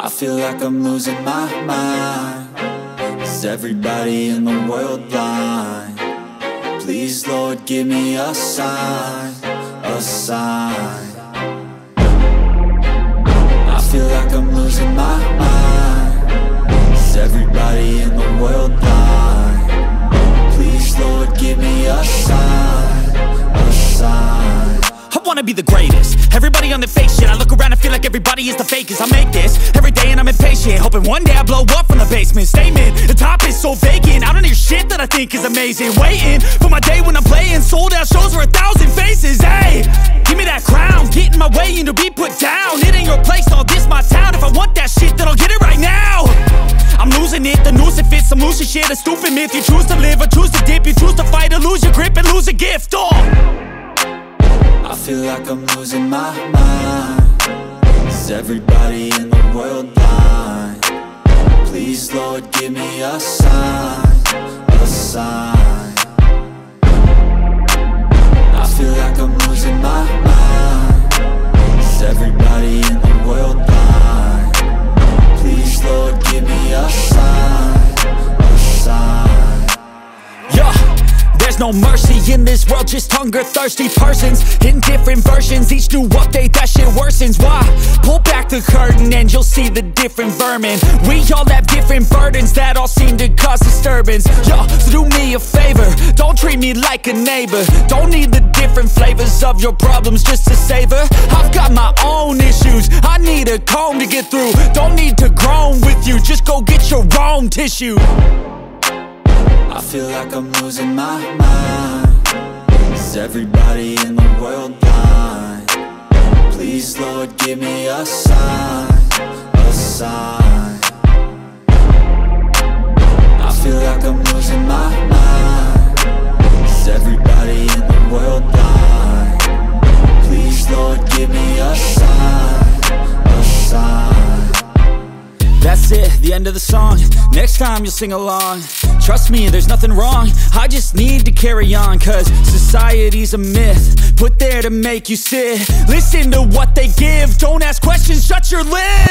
I feel like I'm losing my mind. Is everybody in the world blind? Please, Lord, give me a sign, a sign. I feel like I'm losing my mind. Is everybody in the world blind? Please, Lord, give me a sign, a sign. I wanna be the greatest. Everybody on the fake shit. I look around and feel like everybody is the fakest. I make this every day and I'm impatient, hoping one day I blow up from the basement. Statement, the top is so vacant. I don't hear shit that I think is amazing. Waiting for my day when I'm playing sold out shows for 1,000 faces. Hey, give me that crown, get in my way and to be put down. It ain't your place, all this my town. If I want that shit, then I'll get it right now. I'm losing it, the noose it fits. I'm losing shit, a stupid myth. You choose to live or choose to dip. You choose to fight or lose your grip and lose a gift. I feel like I'm losing my mind. Is everybody in the world blind? Please, Lord, give me a sign, a sign. I feel like I'm losing my mind. Is everybody in the world blind? Please, Lord, give me a sign, a sign. Yeah. There's no mercy in this world, just hunger-thirsty persons in different versions. Each new update, that shit worsens. Why? Pull back the curtain and you'll see the different vermin. We all have different burdens that all seem to cause disturbance. Yo, so do me a favor, don't treat me like a neighbor. Don't need the different flavors of your problems just to savor. I've got my own issues, I need a comb to get through. Don't need to groan with you, just go get your own tissue. I feel like I'm losing my mind. Is everybody in the world blind? Please, Lord, give me a sign, a sign. I feel like I'm losing my mind. Is everybody in the world blind? Please, Lord, give me a sign, a sign. That's it, the end of the song. Next time you'll sing along. Trust me, there's nothing wrong. I just need to carry on, cause society's a myth put there to make you sit. Listen to what they give, don't ask questions, shut your lid.